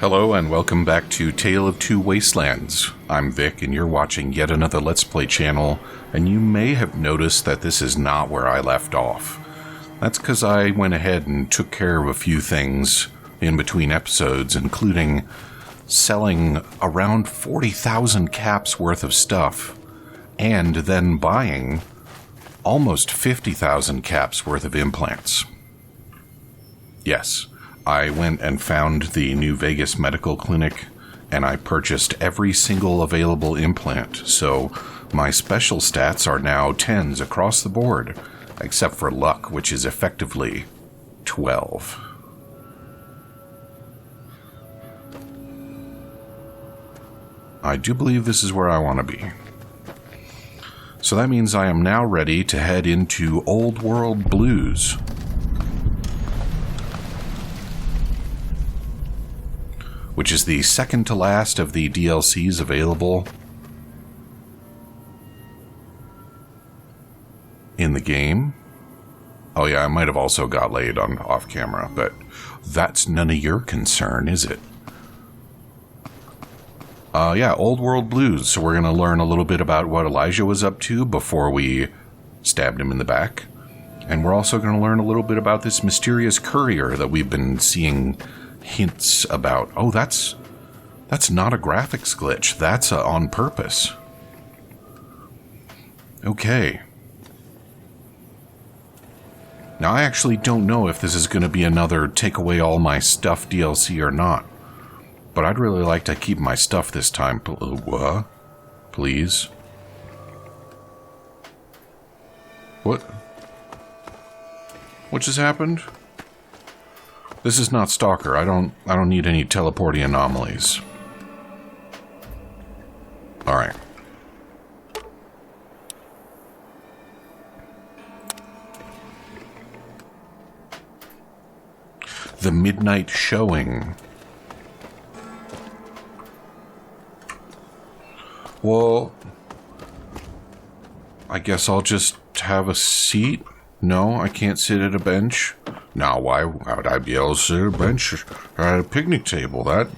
Hello and welcome back to Tale of Two Wastelands. I'm Vic and you're watching yet another Let's Play channel, and you may have noticed that this is not where I left off. That's because I went ahead and took care of a few things in between episodes, including selling around 40,000 caps worth of stuff, and then buying almost 50,000 caps worth of implants. Yes. I went and found the New Vegas Medical Clinic, and I purchased every single available implant, so my special stats are now 10s across the board, except for luck, which is effectively 12. I do believe this is where I want to be. So that means I am now ready to head into Old World Blues. Which is the second to last of the DLCs available in the game. Oh yeah, I might have also got laid on off camera, but that's none of your concern, is it? Yeah, Old World Blues. So we're going to learn a little bit about what Elijah was up to before we stabbed him in the back. And we're also going to learn a little bit about this mysterious courier that we've been seeing hints about. Oh, that's not a graphics glitch. That's on purpose. Okay. Now, I actually don't know if this is going to be another take away all my stuff DLC or not. But I'd really like to keep my stuff this time. Please. What? What just happened? This is not Stalker. I don't need any teleporting anomalies. Alright. The midnight showing. Well, I guess I'll just have a seat. No, I can't sit at a bench. Now, why would I be able to sit at a bench or at a picnic table? That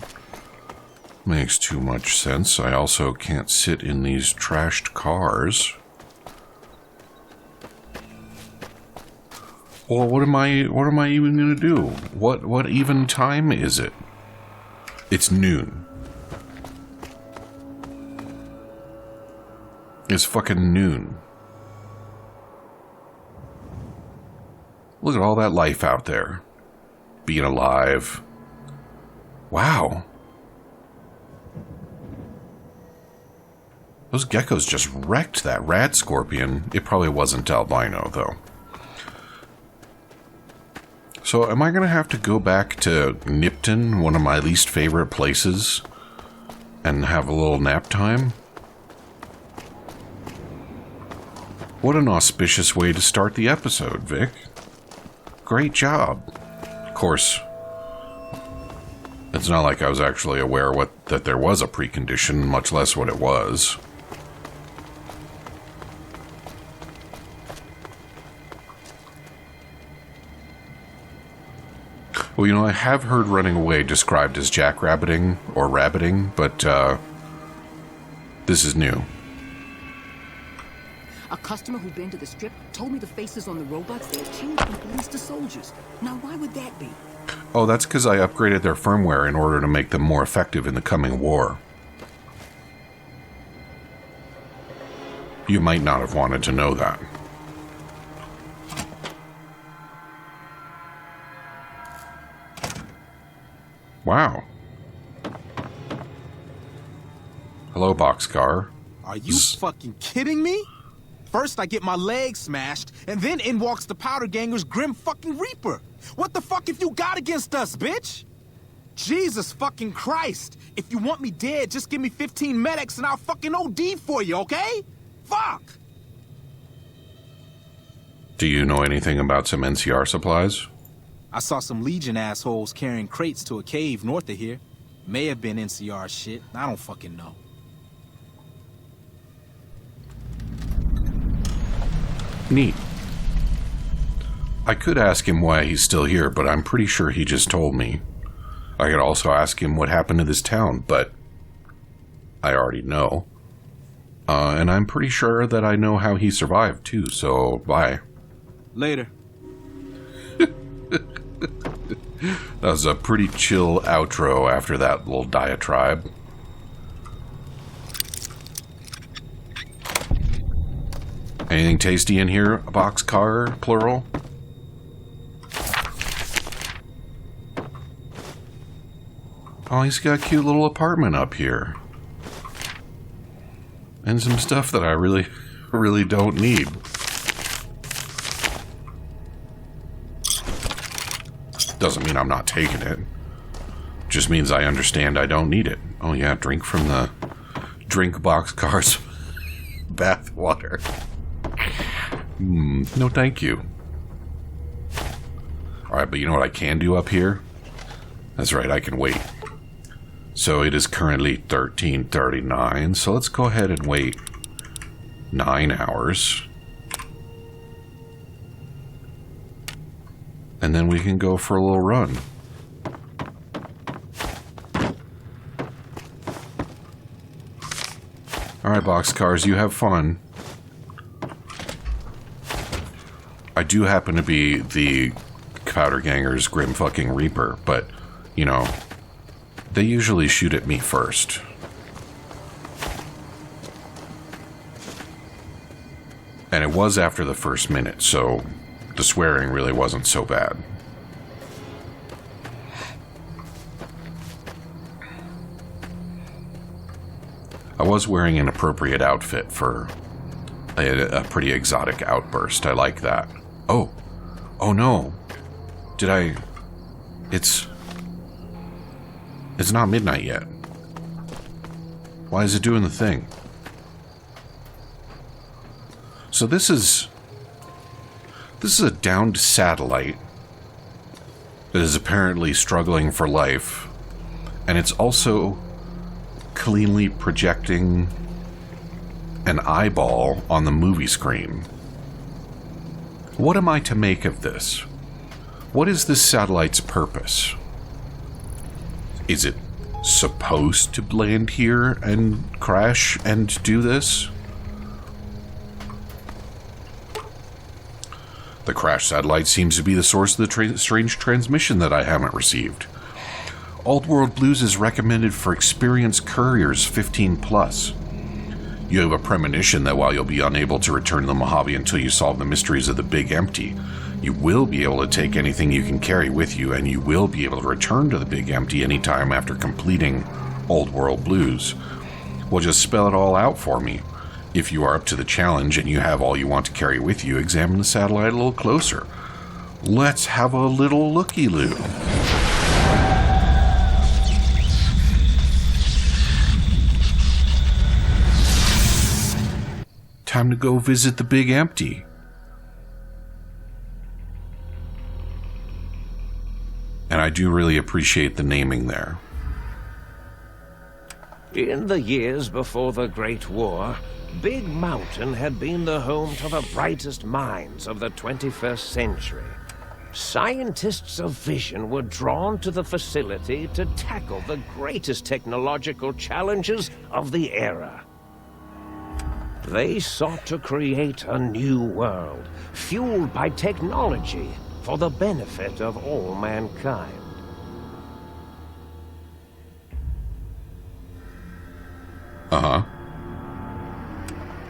makes too much sense. I also can't sit in these trashed cars. Well, what am I even gonna do? What even time is it? It's noon. It's fucking noon. Look at all that life out there. Being alive. Wow. Those geckos just wrecked that rad scorpion. It probably wasn't albino, though. So, am I going to have to go back to Nipton, one of my least favorite places, and have a little nap time? What an auspicious way to start the episode, Vic. Great job. Of course, it's not like I was actually aware that there was a precondition, much less what it was. Well, you know, I have heard running away described as jackrabbiting or rabbiting, but this is new. A customer who'd been to the strip told me the faces on the robots, they had changed from police to soldiers. Now, why would that be? Oh, that's because I upgraded their firmware in order to make them more effective in the coming war. You might not have wanted to know that. Wow. Hello, boxcar. Are you fucking kidding me? First I get my leg smashed, and then in walks the Powder Ganger's Grim fucking Reaper. What the fuck have you got against us, bitch? Jesus fucking Christ. If you want me dead, just give me 15 medics and I'll fucking OD for you, okay? Fuck! Do you know anything about some NCR supplies? I saw some Legion assholes carrying crates to a cave north of here. May have been NCR shit. I don't fucking know. Neat. I could ask him why he's still here, but I'm pretty sure he just told me. I could also ask him what happened to this town, but I already know. And I'm pretty sure that I know how he survived, too, so bye. Later. That was a pretty chill outro after that little diatribe. Anything tasty in here? A boxcar, plural? Oh, he's got a cute little apartment up here. And some stuff that I really, really don't need. Doesn't mean I'm not taking it. Just means I understand I don't need it. Oh yeah, drink from the drink boxcar's bath water. No thank you. Alright, but you know what I can do up here? That's right, I can wait. So it is currently 13:39, so let's go ahead and wait 9 hours. And then we can go for a little run. Alright, boxcars, you have fun. I do happen to be the Powder Ganger's Grim fucking Reaper, but, you know, they usually shoot at me first. And it was after the first minute, so the swearing really wasn't so bad. I was wearing an appropriate outfit for a pretty exotic outburst. I like that. Oh. Oh no. Did I... It's not midnight yet. Why is it doing the thing? So this is a downed satellite that is apparently struggling for life, and it's also cleanly projecting an eyeball on the movie screen. What am I to make of this? What is this satellite's purpose? Is it supposed to land here and crash and do this? The crash satellite seems to be the source of the strange transmission that I haven't received. Old World Blues is recommended for experienced couriers 15+. You have a premonition that while you'll be unable to return to the Mojave until you solve the mysteries of the Big Empty, you will be able to take anything you can carry with you, and you will be able to return to the Big Empty anytime after completing Old World Blues. Well, just spell it all out for me. If you are up to the challenge and you have all you want to carry with you, examine the satellite a little closer. Let's have a little looky-loo. Time to go visit the Big Empty. And I do really appreciate the naming there. In the years before the Great War, Big Mountain had been the home to the brightest minds of the 21st century. Scientists of vision were drawn to the facility to tackle the greatest technological challenges of the era. They sought to create a new world, fueled by technology for the benefit of all mankind. Uh-huh.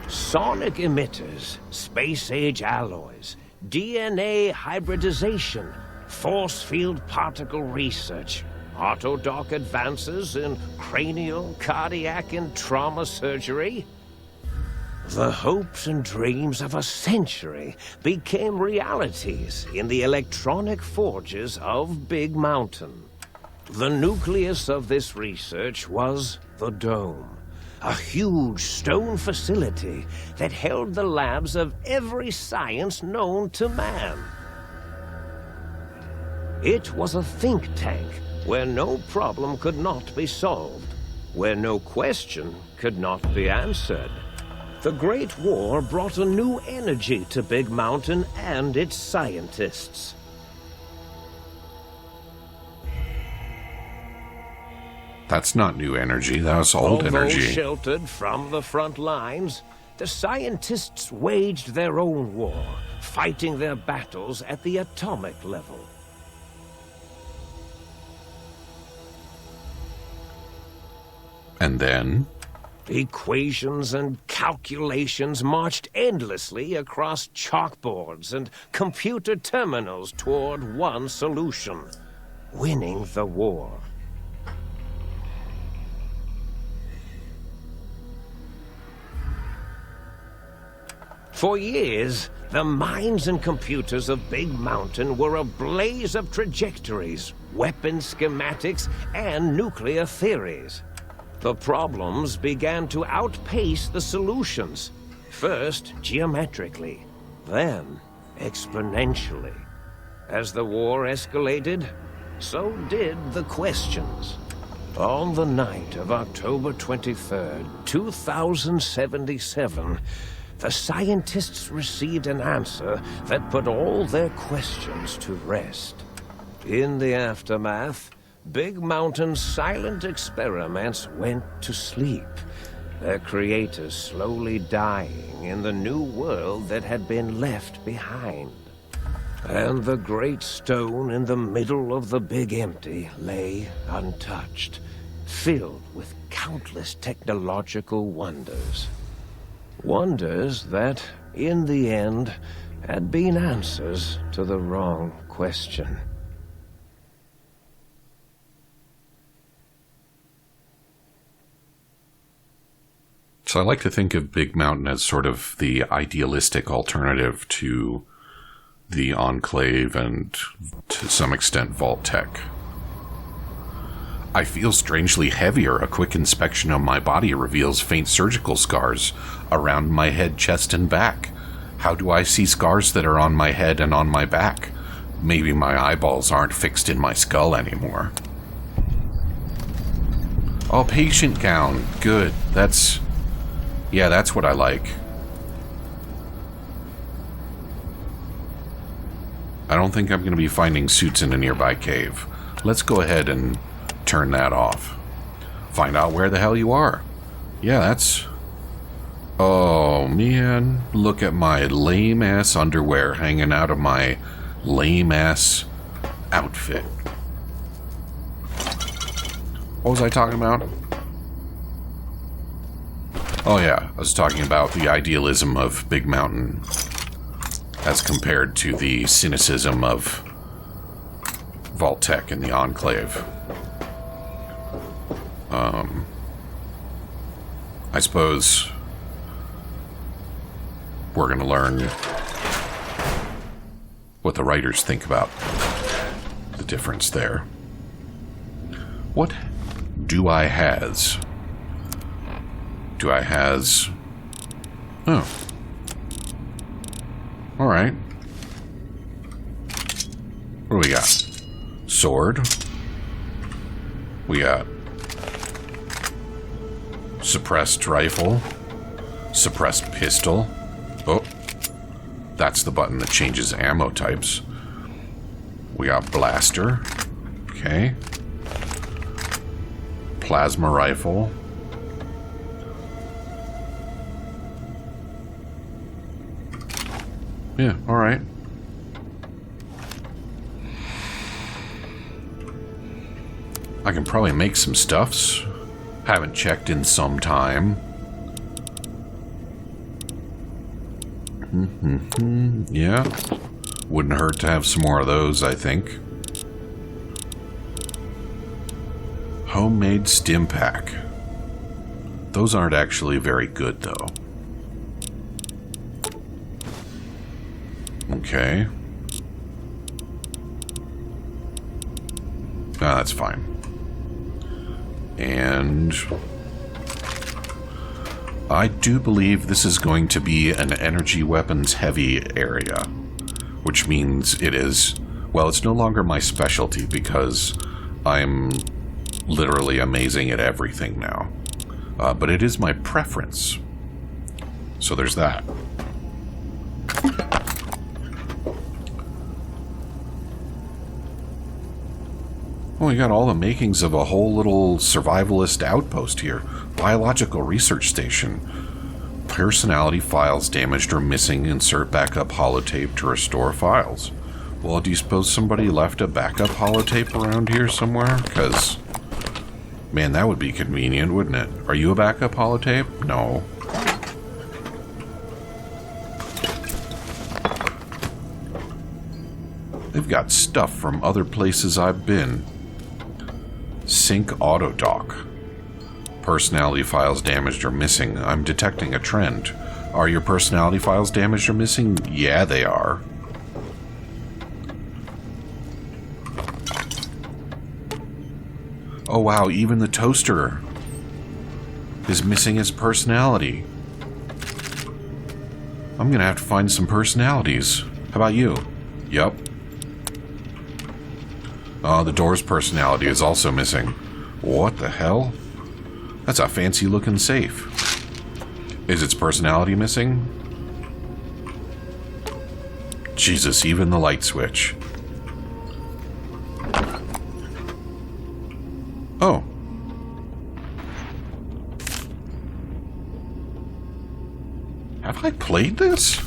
Sonic emitters, space-age alloys, DNA hybridization, force field particle research, autodoc advances in cranial, cardiac, and trauma surgery. The hopes and dreams of a century became realities in the electronic forges of Big Mountain. The nucleus of this research was the Dome, a huge stone facility that held the labs of every science known to man. It was a think tank where no problem could not be solved, where no question could not be answered. The Great War brought a new energy to Big Mountain and its scientists. That's not new energy, that was old Although energy. sheltered from the front lines, the scientists waged their own war, fighting their battles at the atomic level. And then? Equations and calculations marched endlessly across chalkboards and computer terminals toward one solution: winning the war. For years, the minds and computers of Big Mountain were a blaze of trajectories, weapon schematics, and nuclear theories. The problems began to outpace the solutions, first geometrically, then exponentially. As the war escalated, so did the questions. On the night of October 23rd, 2077, the scientists received an answer that put all their questions to rest. In the aftermath, Big Mountain's silent experiments went to sleep, their creators slowly dying in the new world that had been left behind. And the great stone in the middle of the Big Empty lay untouched, filled with countless technological wonders. Wonders that, in the end, had been answers to the wrong question. So I like to think of Big Mountain as sort of the idealistic alternative to the Enclave and, to some extent, Vault-Tec. I feel strangely heavier. A quick inspection of my body reveals faint surgical scars around my head, chest, and back. How do I see scars that are on my head and on my back? Maybe my eyeballs aren't fixed in my skull anymore. Oh, patient gown. Good. That's what I like. I don't think I'm going to be finding suits in a nearby cave. Let's go ahead and turn that off. Find out where the hell you are. Yeah, that's... Oh, man. Look at my lame-ass underwear hanging out of my lame-ass outfit. What was I talking about? Oh, yeah. I was talking about the idealism of Big Mountain as compared to the cynicism of Vault-Tec and the Enclave. I suppose we're going to learn what the writers think about the difference there. What do I has? Do I has... Oh. Alright. What do we got? Sword. We got suppressed rifle. Suppressed pistol. Oh. That's the button that changes ammo types. We got blaster. Okay. Plasma rifle. Yeah, alright. I can probably make some stuffs. Haven't checked in some time. Yeah. Wouldn't hurt to have some more of those, I think. Homemade stim pack. Those aren't actually very good, though. Okay. Ah, that's fine. And I do believe this is going to be an energy weapons heavy area, which means it is, well, it's no longer my specialty because I'm literally amazing at everything now. But it is my preference. So there's that. Oh, we got all the makings of a whole little survivalist outpost here. Biological research station. Personality files damaged or missing. Insert backup holotape to restore files. Well, do you suppose somebody left a backup holotape around here somewhere? Because, man, that would be convenient, wouldn't it? Are you a backup holotape? No. They've got stuff from other places I've been. Sync auto dock. Personality files damaged or missing. I'm detecting a trend. Are your personality files damaged or missing? Yeah, they are. Oh wow, even the toaster is missing its personality. I'm gonna have to find some personalities. How about you? Yup. The door's personality is also missing. What the hell? That's a fancy looking safe. Is its personality missing? Jesus, even the light switch. Oh. Have I played this?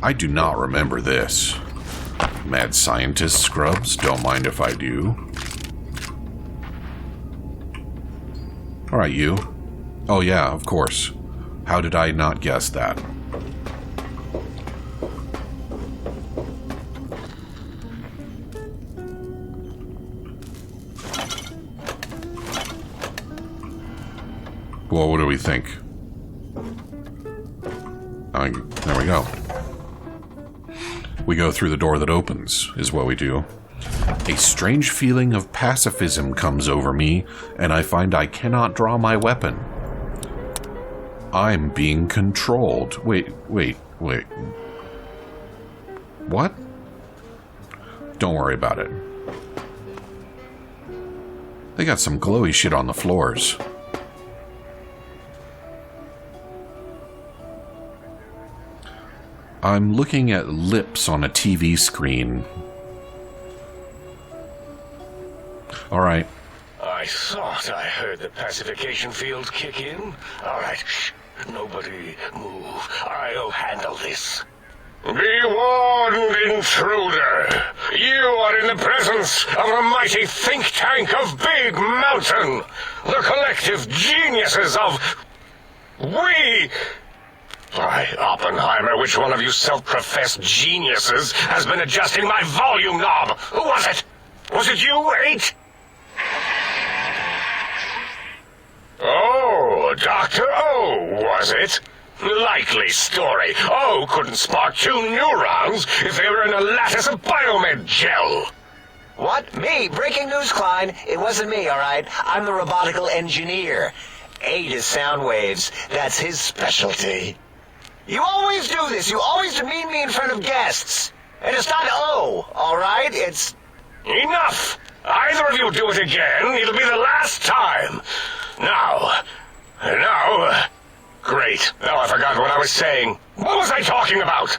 I do not remember this. Mad scientist scrubs, don't mind if I do. Alright, you. Oh yeah, of course. How did I not guess that? Well, what do we think? There we go. We go through the door that opens, is what we do. A strange feeling of pacifism comes over me, and I find I cannot draw my weapon. I'm being controlled. Wait. What? Don't worry about it. They got some glowy shit on the floors. I'm looking at lips on a TV screen. Alright. I thought I heard the pacification field kick in. Alright, shh. Nobody move. I'll handle this. Be warned, intruder. You are in the presence of a mighty think tank of Big Mountain. The collective geniuses of... We... Why, Oppenheimer, which one of you self-professed geniuses has been adjusting my volume knob? Who was it? Was it you, 8? Oh, Dr. O, was it? Likely story. O couldn't spark 2 neurons if they were in a lattice of biomed gel. What? Me? Breaking news, Klein. It wasn't me, all right? I'm the robotical engineer. 8 is sound waves. That's his specialty. You always do this. You always demean me in front of guests. And it's not O, all right? It's... Enough! Either of you do it again, it'll be the last time. Now... Great. Now I forgot what I was saying. What was I talking about?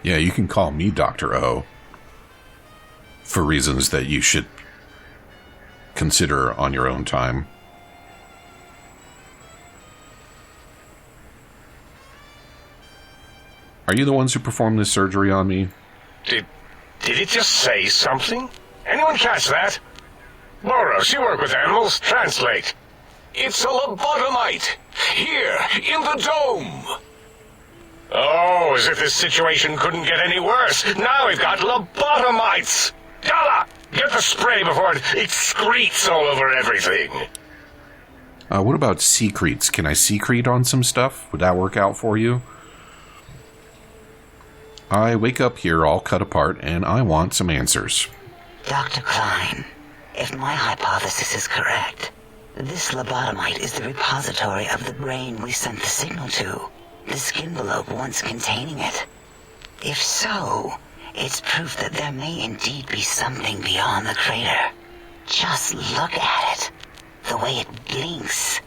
Yeah, you can call me Dr. O. For reasons that you should consider on your own time. Are you the ones who performed this surgery on me? Did it just say something? Anyone catch that? Boros, you work with animals. Translate. It's a lobotomite. Here, in the dome. Oh, as if this situation couldn't get any worse. Now we've got lobotomites. Gala, get the spray before it excretes all over everything. What about secretes? Can I secrete on some stuff? Would that work out for you? I wake up here all cut apart, and I want some answers. Dr. Klein, if my hypothesis is correct, this lobotomite is the repository of the brain we sent the signal to, the skin envelope once containing it. If so, it's proof that there may indeed be something beyond the crater. Just look at it. The way it blinks.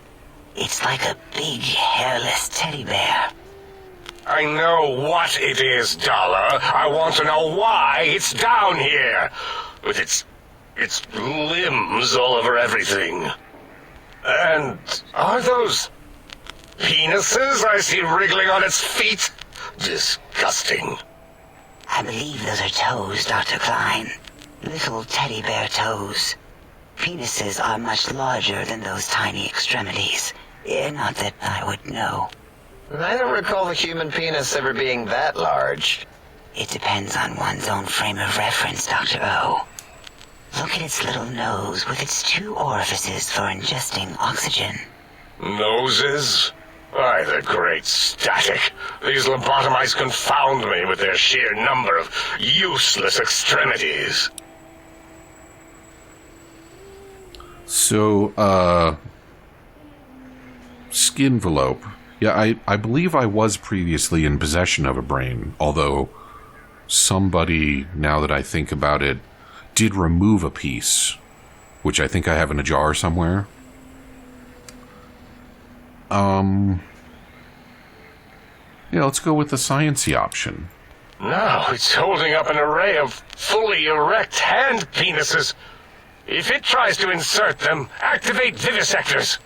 It's like a big, hairless teddy bear. I know what it is, Dollar. I want to know why it's down here. with its limbs all over everything. And are those penises I see wriggling on its feet? Disgusting. I believe those are toes, Dr. Klein. Little teddy bear toes. Penises are much larger than those tiny extremities. Not that I would know. I don't recall the human penis ever being that large. It depends on one's own frame of reference, Dr. O. Look at its little nose with its 2 orifices for ingesting oxygen. Noses? Why, the great static. These lobotomites confound me with their sheer number of useless extremities. So, Skinvelope. Yeah, I believe I was previously in possession of a brain, although somebody, now that I think about it, did remove a piece, which I think I have in a jar somewhere. Yeah, let's go with the sciencey option. Now it's holding up an array of fully erect hand penises. If it tries to insert them, activate vivisectors.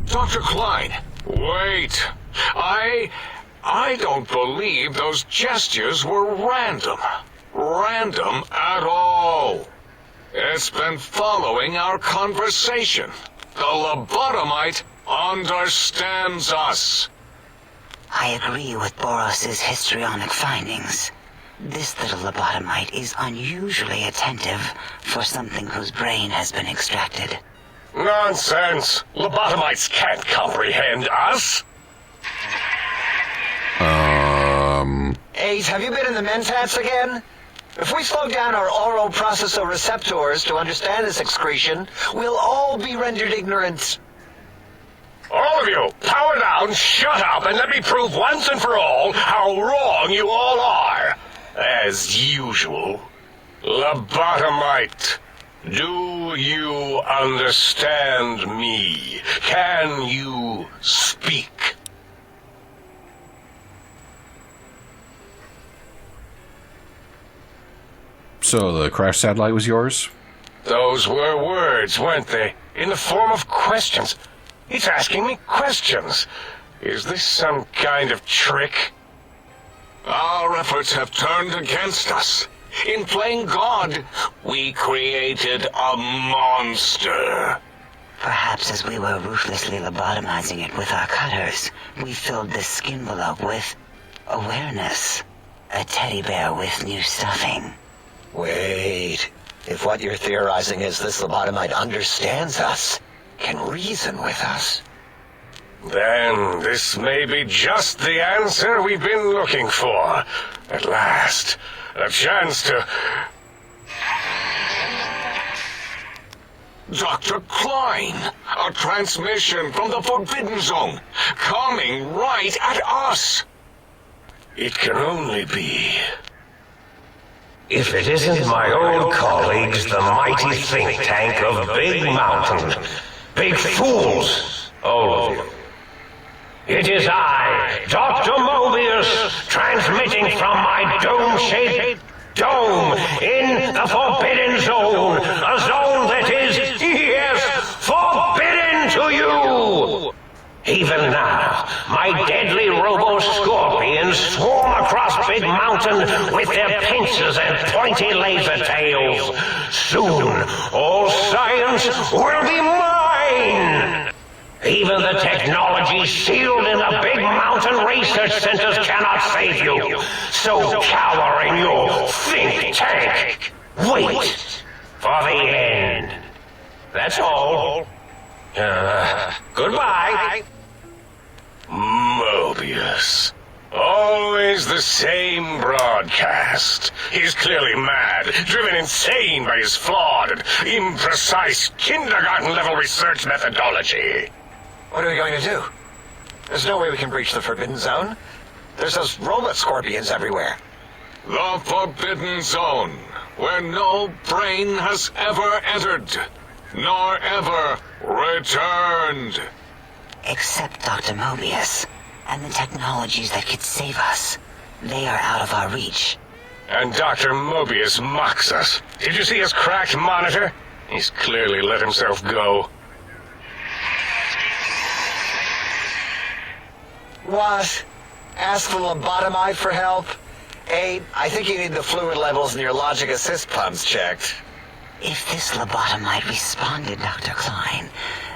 Dr. Klein, wait. I don't believe those gestures were random. Random at all. It's been following our conversation. The lobotomite understands us. I agree with Boros's histrionic findings. This little lobotomite is unusually attentive for something whose brain has been extracted. Nonsense! Lobotomites can't comprehend us! Ace, have you been in the mentats again? If we slow down our oral processoreceptors to understand this excretion, we'll all be rendered ignorant. All of you, power down, shut up, and let me prove once and for all how wrong you all are. As usual. Lobotomite, do you understand me? Can you speak? So the crash satellite was yours? Those were words, weren't they? In the form of questions. It's asking me questions. Is this some kind of trick? Our efforts have turned against us. In playing God, we created a monster. Perhaps as we were ruthlessly lobotomizing it with our cutters, we filled this skin envelope with awareness. A teddy bear with new stuffing. Wait. If what you're theorizing is this lobotomite understands us, can reason with us, then this may be just the answer we've been looking for. At last, a chance to... Dr. Klein, a transmission from the Forbidden Zone, coming right at us. It can only be... If it isn't my old colleagues, the mighty think tank of Big Mountain. Big fools, all of you. It is I, Dr. Mobius, transmitting from my dome-shaped dome in the Forbidden Zone. A zone that is, yes, forbidden to you. Even now, my deadly robo-scorpions swarm across Big Mountain with their pincers and pointy laser tails. Soon, all science will be mine. Even the technology sealed in the Big Mountain research centers cannot save you. So cower in your think tank. Wait for the end. That's all. Goodbye. Mobius. Always the same broadcast. He's clearly mad, driven insane by his flawed and imprecise kindergarten-level research methodology. what are we going to do? There's no way we can breach the Forbidden Zone. There's those robot scorpions everywhere. The Forbidden Zone, where no brain has ever entered, nor ever returned. Except Dr. Mobius and the technologies that could save us. They are out of our reach. And Dr. Mobius mocks us. Did you see his cracked monitor? He's clearly let himself go. What? Ask the lobotomite for help? Abe, I think you need the fluid levels in your logic assist pumps checked. If this lobotomite responded, Dr. Klein,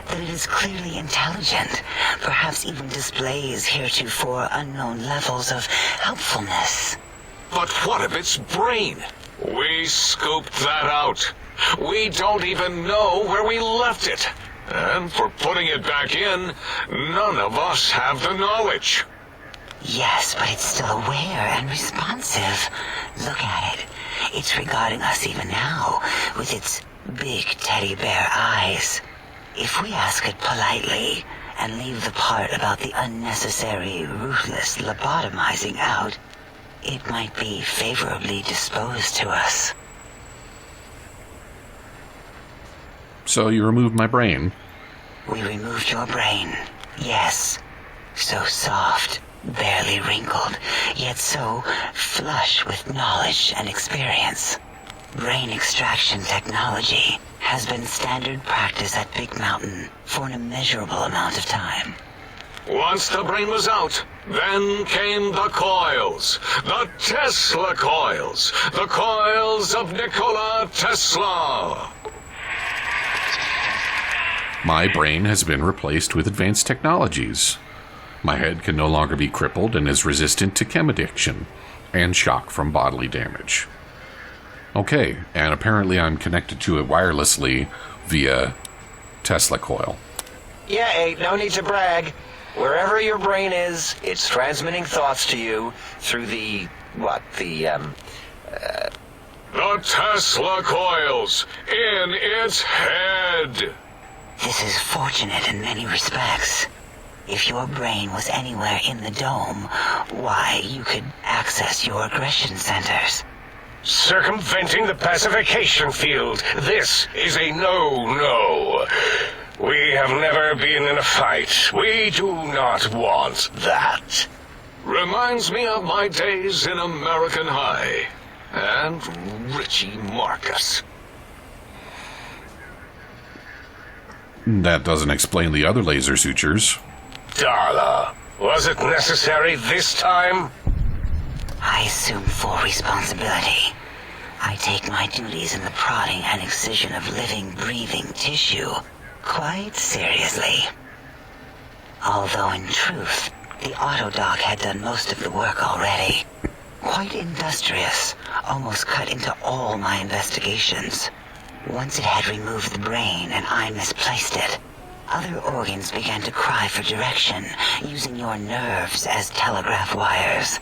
then it is clearly intelligent, perhaps even displays heretofore unknown levels of helpfulness. But what of its brain? We scooped that out. We don't even know where we left it. And for putting it back in, none of us have the knowledge. Yes, but it's still aware and responsive. Look at it. It's regarding us even now, with its big teddy bear eyes. If we ask it politely, and leave the part about the unnecessary, ruthless lobotomizing out, it might be favorably disposed to us. So you removed my brain. We removed your brain, yes. So soft, barely wrinkled, yet so flush with knowledge and experience. Brain extraction technology has been standard practice at Big Mountain for an immeasurable amount of time. Once the brain was out, then came the coils. The Tesla coils. The coils of Nikola Tesla. My brain has been replaced with advanced technologies. My head can no longer be crippled and is resistant to chem addiction and shock from bodily damage. Okay, and apparently I'm connected to it wirelessly via Tesla coil. Yeah, Abe, no need to brag. Wherever your brain is, it's transmitting thoughts to you through the Tesla coils in its head. This is fortunate in many respects. If your brain was anywhere in the dome, why, you could access your aggression centers. Circumventing the pacification field. This is a no-no. We have never been in a fight. We do not want that. Reminds me of my days in American High. And Richie Marcus. That doesn't explain the other laser sutures. Darla, was it necessary this time? I assume full responsibility. I take my duties in the prodding and excision of living, breathing tissue quite seriously. Although in truth, the autodoc had done most of the work already. Quite industrious, almost cut into all my investigations. Once it had removed the brain and I misplaced it, other organs began to cry for direction, using your nerves as telegraph wires.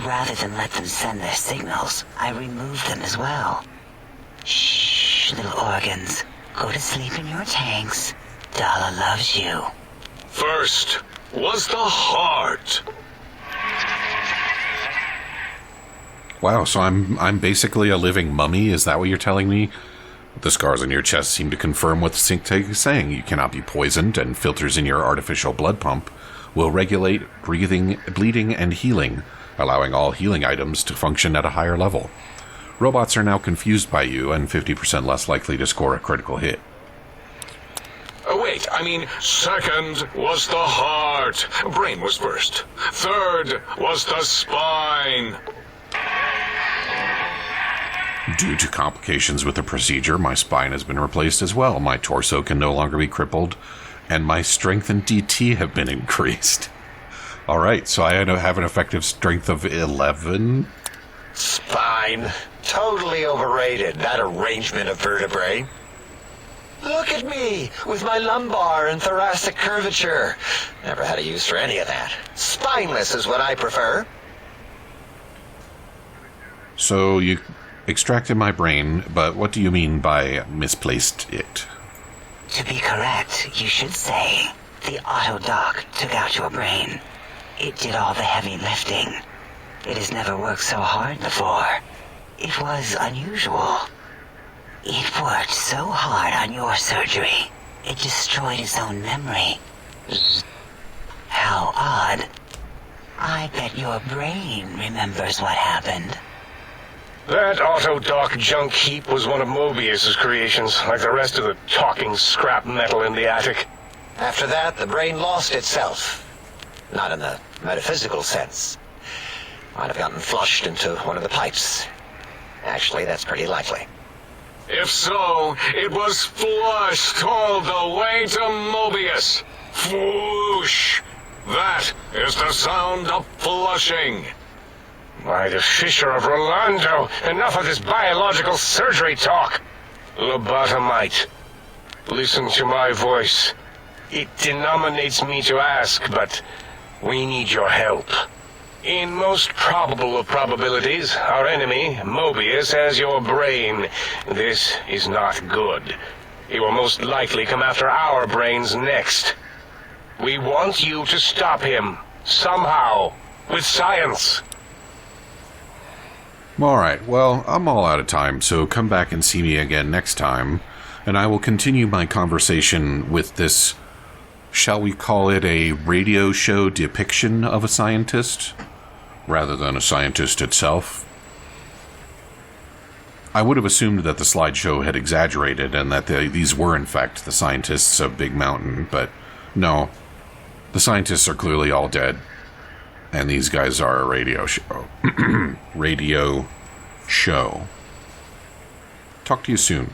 Rather than let them send their signals, I removed them as well. Shh, little organs. Go to sleep in your tanks. Dala loves you. First was the heart. Wow, so I'm basically a living mummy? Is that what you're telling me? The scars on your chest seem to confirm what the sync tag is saying. You cannot be poisoned, and filters in your artificial blood pump will regulate breathing, bleeding, and healing, allowing all healing items to function at a higher level. Robots are now confused by you and 50% less likely to score a critical hit. Wait, I mean, second was the heart. Brain was first. Third was the spine. Due to complications with the procedure, my spine has been replaced as well. My torso can no longer be crippled, and my strength and DT have been increased. Alright, so I have an effective strength of 11. spine. Totally overrated, that arrangement of vertebrae. Look at me, with my lumbar and thoracic curvature. Never had a use for any of that. Spineless is what I prefer. So you extracted my brain, but what do you mean by misplaced it? To be correct, you should say, the autodoc took out your brain. It did all the heavy lifting. It has never worked so hard before. It was unusual. It worked so hard on your surgery, it destroyed its own memory. How odd. I bet your brain remembers what happened. That Autodoc junk heap was one of Mobius's creations, like the rest of the talking scrap metal in the attic. After that, the brain lost itself. Not in the metaphysical sense. Might have gotten flushed into one of the pipes. Actually, that's pretty likely. If so, it was flushed all the way to Mobius. Fwoosh! That is the sound of flushing. By the Fisher of Rolando, enough of this biological surgery talk. Lobotomite, listen to my voice. It denominates me to ask, but we need your help. In most probable of probabilities, our enemy, Mobius, has your brain. This is not good. He will most likely come after our brains next. We want you to stop him, somehow, with science. Alright, well, I'm all out of time, so come back and see me again next time, and I will continue my conversation with this, shall we call it a radio show depiction of a scientist, rather than a scientist itself. I would have assumed that the slideshow had exaggerated and that these were in fact the scientists of Big Mountain, but no. The scientists are clearly all dead. And these guys are a radio show. Radio show. Talk to you soon.